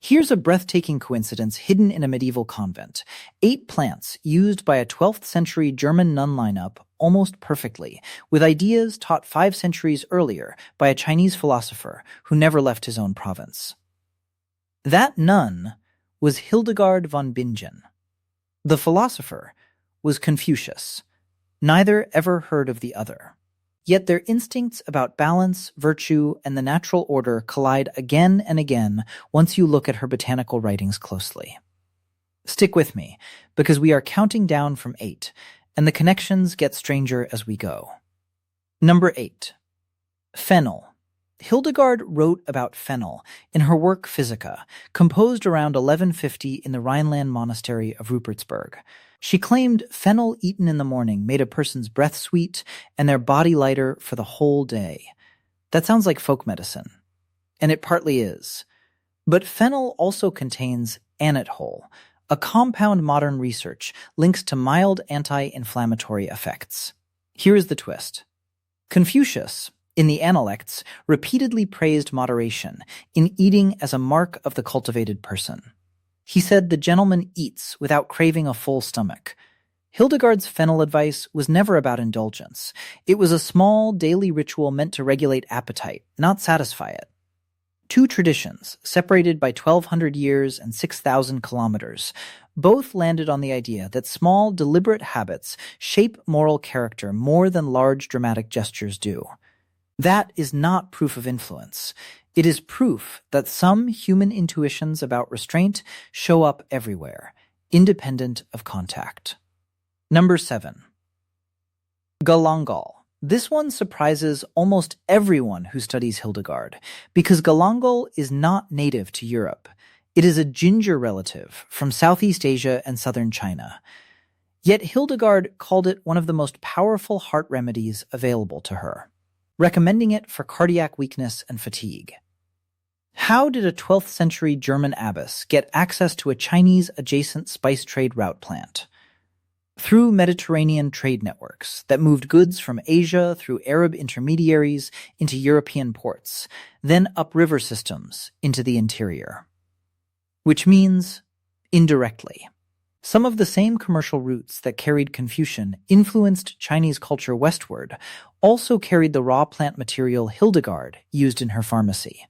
Here's a breathtaking coincidence hidden in a medieval convent. 8 plants used by a 12th-century German nun line up almost perfectly, with ideas taught 5 centuries earlier by a Chinese philosopher who never left his own province. That nun was Hildegard von Bingen. The philosopher was Confucius. Neither ever heard of the other. Yet their instincts about balance, virtue, and the natural order collide again and again once you look at her botanical writings closely. Stick with me, because we are counting down from 8, and the connections get stranger as we go. Number 8. Fennel. Hildegard wrote about fennel in her work Physica, composed around 1150 in the Rhineland monastery of Rupertsberg. She claimed fennel eaten in the morning made a person's breath sweet and their body lighter for the whole day. That sounds like folk medicine, and it partly is. But fennel also contains anethole, a compound modern research links to mild anti-inflammatory effects. Here is the twist. Confucius, in the Analects, repeatedly praised moderation in eating as a mark of the cultivated person. He said the gentleman eats without craving a full stomach. Hildegard's fennel advice was never about indulgence. It was a small daily ritual meant to regulate appetite, not satisfy it. 2 traditions, separated by 1,200 years and 6,000 kilometers, both landed on the idea that small, deliberate habits shape moral character more than large dramatic gestures do. That is not proof of influence. It is proof that some human intuitions about restraint show up everywhere, independent of contact. Number 7. Galangal. This one surprises almost everyone who studies Hildegard, because galangal is not native to Europe. It is a ginger relative from Southeast Asia and southern China. Yet Hildegard called it one of the most powerful heart remedies available to her, recommending it for cardiac weakness and fatigue. How did a 12th century German abbess get access to a Chinese adjacent spice trade route plant? Through Mediterranean trade networks that moved goods from Asia through Arab intermediaries into European ports, then up river systems into the interior. Which means indirectly. Some of the same commercial routes that carried Confucian influenced Chinese culture westward also carried the raw plant material Hildegard used in her pharmacy.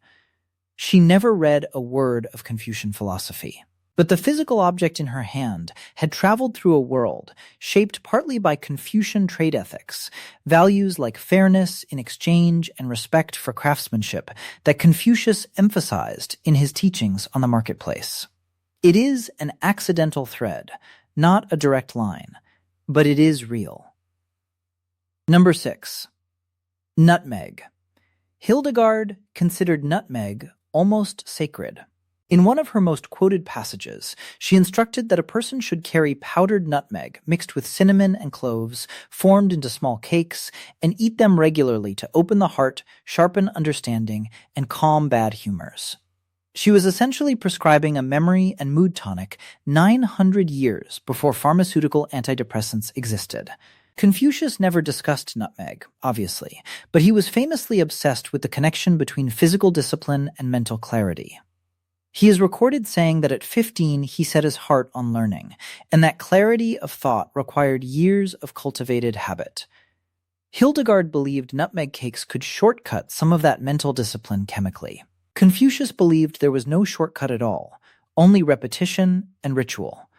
She never read a word of Confucian philosophy. But the physical object in her hand had traveled through a world shaped partly by Confucian trade ethics, values like fairness in exchange and respect for craftsmanship that Confucius emphasized in his teachings on the marketplace. It is an accidental thread, not a direct line, but it is real. Number 6. Nutmeg. Hildegard considered nutmeg almost sacred. In one of her most quoted passages, she instructed that a person should carry powdered nutmeg mixed with cinnamon and cloves, formed into small cakes, and eat them regularly to open the heart, sharpen understanding, and calm bad humors. She was essentially prescribing a memory and mood tonic 900 years before pharmaceutical antidepressants existed. Confucius never discussed nutmeg, obviously, but he was famously obsessed with the connection between physical discipline and mental clarity. He is recorded saying that at 15 he set his heart on learning, and that clarity of thought required years of cultivated habit. Hildegard believed nutmeg cakes could shortcut some of that mental discipline chemically. Confucius believed there was no shortcut at all, only repetition and ritual.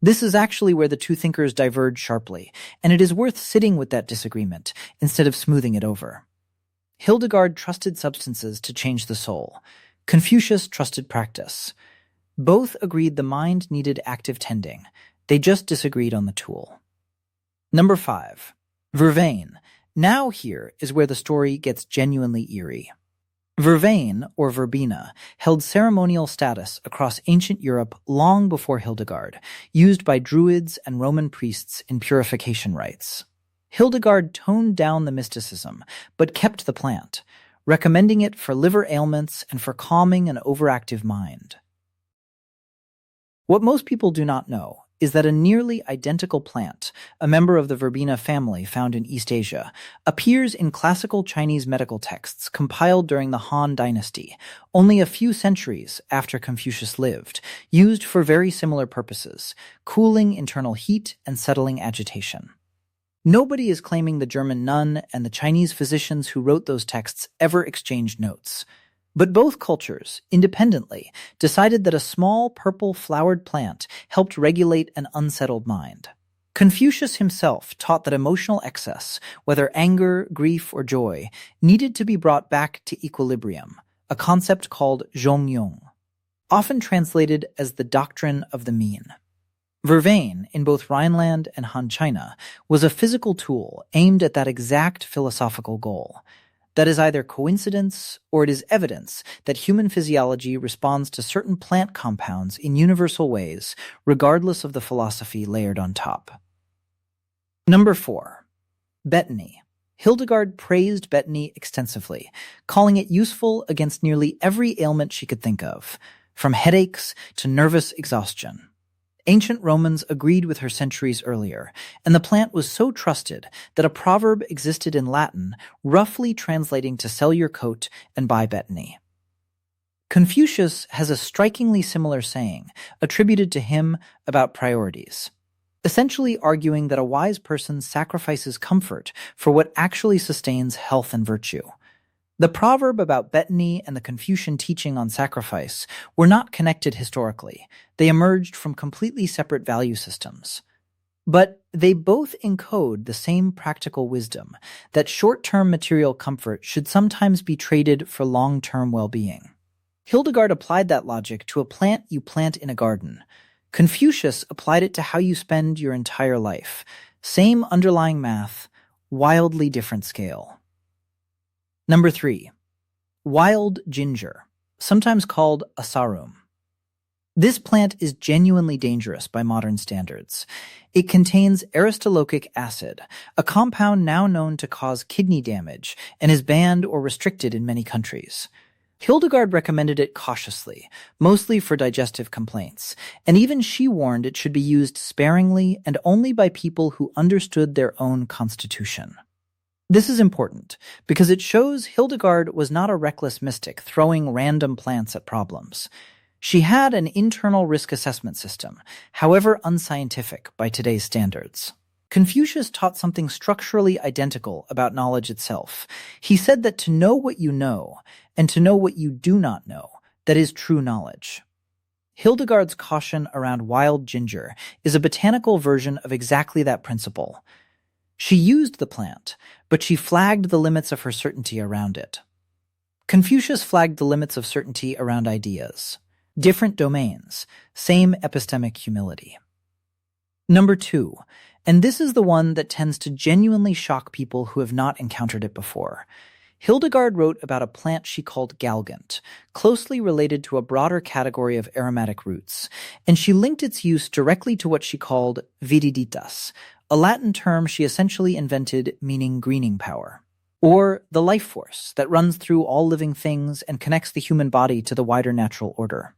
This is actually where the two thinkers diverge sharply, and it is worth sitting with that disagreement instead of smoothing it over. Hildegard trusted substances to change the soul. Confucius trusted practice. Both agreed the mind needed active tending. They just disagreed on the tool. Number 5. Vervain. Now here is where the story gets genuinely eerie. Vervain, or verbena, held ceremonial status across ancient Europe long before Hildegard, used by Druids and Roman priests in purification rites. Hildegard toned down the mysticism, but kept the plant, recommending it for liver ailments and for calming an overactive mind. What most people do not know is that a nearly identical plant, a member of the verbena family found in East Asia, appears in classical Chinese medical texts compiled during the Han Dynasty, only a few centuries after Confucius lived, used for very similar purposes, cooling internal heat and settling agitation. Nobody is claiming the German nun and the Chinese physicians who wrote those texts ever exchanged notes. But both cultures, independently, decided that a small purple flowered plant helped regulate an unsettled mind. Confucius himself taught that emotional excess, whether anger, grief, or joy, needed to be brought back to equilibrium, a concept called zhongyong, often translated as the doctrine of the mean. Vervain, in both Rhineland and Han China, was a physical tool aimed at that exact philosophical goal. That is either coincidence or it is evidence that human physiology responds to certain plant compounds in universal ways, regardless of the philosophy layered on top. Number 4. Betony. Hildegard praised betony extensively, calling it useful against nearly every ailment she could think of, from headaches to nervous exhaustion. Ancient Romans agreed with her centuries earlier, and the plant was so trusted that a proverb existed in Latin, roughly translating to sell your coat and buy betony. Confucius has a strikingly similar saying, attributed to him, about priorities, essentially arguing that a wise person sacrifices comfort for what actually sustains health and virtue. The proverb about betony and the Confucian teaching on sacrifice were not connected historically. They emerged from completely separate value systems. But they both encode the same practical wisdom that short-term material comfort should sometimes be traded for long-term well-being. Hildegard applied that logic to a plant you plant in a garden. Confucius applied it to how you spend your entire life. Same underlying math, wildly different scale. Number 3. Wild ginger, sometimes called asarum. This plant is genuinely dangerous by modern standards. It contains aristolochic acid, a compound now known to cause kidney damage and is banned or restricted in many countries. Hildegard recommended it cautiously, mostly for digestive complaints, and even she warned it should be used sparingly and only by people who understood their own constitution. This is important because it shows Hildegard was not a reckless mystic throwing random plants at problems. She had an internal risk assessment system, however unscientific by today's standards. Confucius taught something structurally identical about knowledge itself. He said that to know what you know and to know what you do not know, that is true knowledge. Hildegard's caution around wild ginger is a botanical version of exactly that principle. She used the plant, but she flagged the limits of her certainty around it. Confucius flagged the limits of certainty around ideas. Different domains, same epistemic humility. Number 2, and this is the one that tends to genuinely shock people who have not encountered it before. Hildegard wrote about a plant she called galgant, closely related to a broader category of aromatic roots, and she linked its use directly to what she called viriditas, a Latin term she essentially invented meaning greening power, or the life force that runs through all living things and connects the human body to the wider natural order.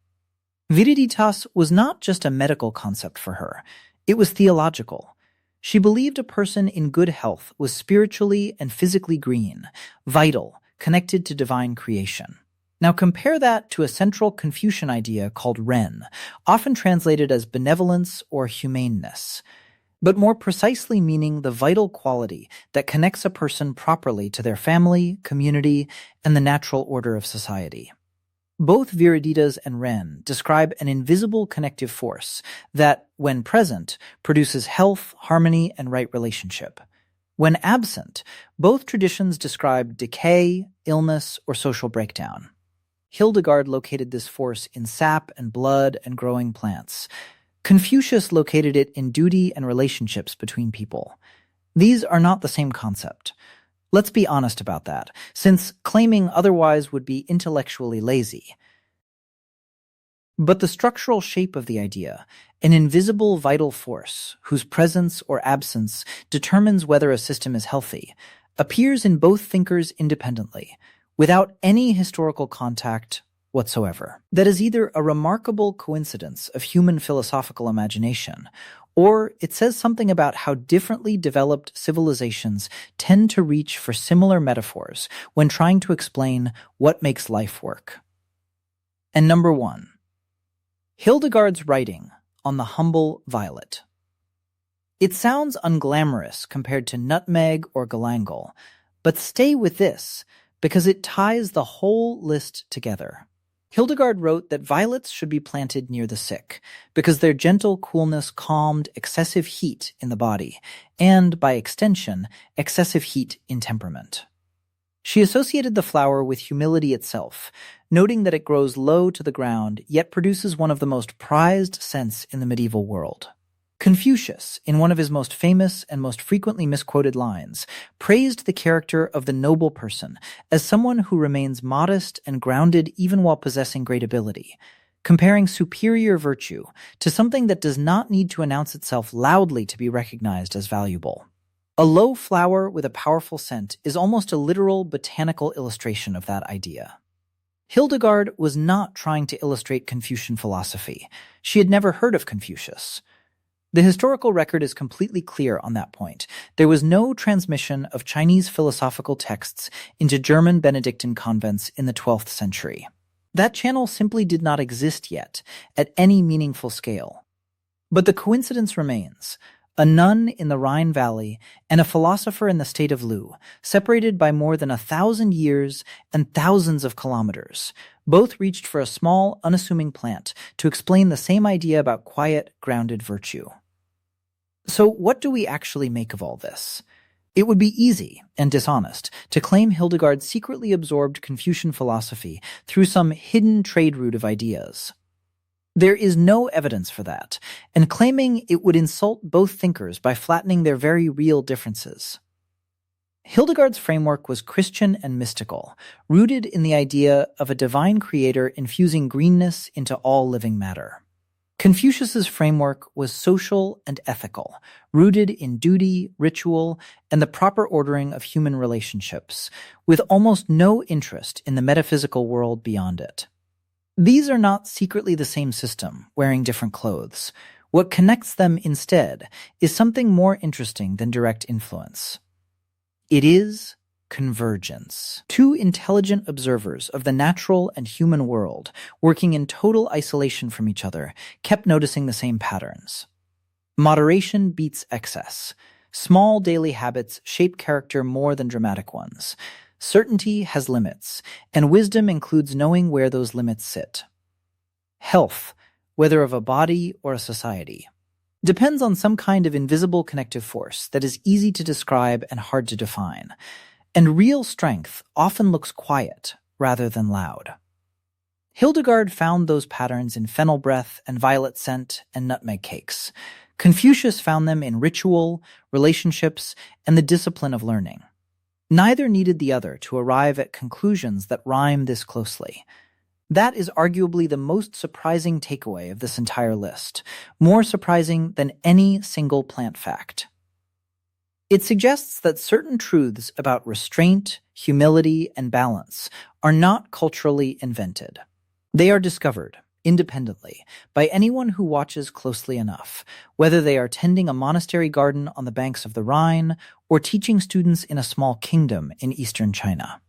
Viriditas was not just a medical concept for her, it was theological. She believed a person in good health was spiritually and physically green, vital, connected to divine creation. Now compare that to a central Confucian idea called ren, often translated as benevolence or humaneness, but more precisely meaning the vital quality that connects a person properly to their family, community, and the natural order of society. Both viriditas and ren describe an invisible connective force that, when present, produces health, harmony, and right relationship. When absent, both traditions describe decay, illness, or social breakdown. Hildegard located this force in sap and blood and growing plants. Confucius located it in duty and relationships between people. These are not the same concept. Let's be honest about that, since claiming otherwise would be intellectually lazy. But the structural shape of the idea, an invisible vital force whose presence or absence determines whether a system is healthy, appears in both thinkers independently, without any historical contact whatsoever. That is either a remarkable coincidence of human philosophical imagination, or it says something about how differently developed civilizations tend to reach for similar metaphors when trying to explain what makes life work. And number 1. Hildegard's writing on the humble violet. It sounds unglamorous compared to nutmeg or galangal, but stay with this because it ties the whole list together. Hildegard wrote that violets should be planted near the sick because their gentle coolness calmed excessive heat in the body and, by extension, excessive heat in temperament. She associated the flower with humility itself, noting that it grows low to the ground yet produces one of the most prized scents in the medieval world. Confucius, in one of his most famous and most frequently misquoted lines, praised the character of the noble person as someone who remains modest and grounded even while possessing great ability, comparing superior virtue to something that does not need to announce itself loudly to be recognized as valuable. A low flower with a powerful scent is almost a literal botanical illustration of that idea. Hildegard was not trying to illustrate Confucian philosophy. She had never heard of Confucius. The historical record is completely clear on that point. There was no transmission of Chinese philosophical texts into German Benedictine convents in the 12th century. That channel simply did not exist yet at any meaningful scale. But the coincidence remains. A nun in the Rhine Valley and a philosopher in the state of Lu, separated by more than 1,000 years and thousands of kilometers, both reached for a small, unassuming plant to explain the same idea about quiet, grounded virtue. So what do we actually make of all this? It would be easy and dishonest to claim Hildegard secretly absorbed Confucian philosophy through some hidden trade route of ideas. There is no evidence for that, and claiming it would insult both thinkers by flattening their very real differences. Hildegard's framework was Christian and mystical, rooted in the idea of a divine creator infusing greenness into all living matter. Confucius's framework was social and ethical, rooted in duty, ritual, and the proper ordering of human relationships, with almost no interest in the metaphysical world beyond it. These are not secretly the same system, wearing different clothes. What connects them instead is something more interesting than direct influence. It is convergence. Two intelligent observers of the natural and human world, working in total isolation from each other, kept noticing the same patterns. Moderation beats excess. Small daily habits shape character more than dramatic ones. Certainty has limits, and wisdom includes knowing where those limits sit. Health, whether of a body or a society, depends on some kind of invisible connective force that is easy to describe and hard to define. And real strength often looks quiet rather than loud. Hildegard found those patterns in fennel breath and violet scent and nutmeg cakes. Confucius found them in ritual, relationships, and the discipline of learning. Neither needed the other to arrive at conclusions that rhyme this closely. That is arguably the most surprising takeaway of this entire list, more surprising than any single plant fact. It suggests that certain truths about restraint, humility, and balance are not culturally invented. They are discovered, independently, by anyone who watches closely enough, whether they are tending a monastery garden on the banks of the Rhine or teaching students in a small kingdom in eastern China.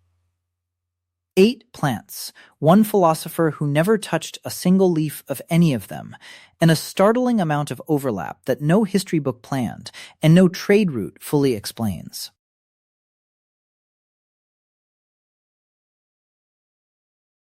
8 plants, one philosopher who never touched a single leaf of any of them, and a startling amount of overlap that no history book planned and no trade route fully explains.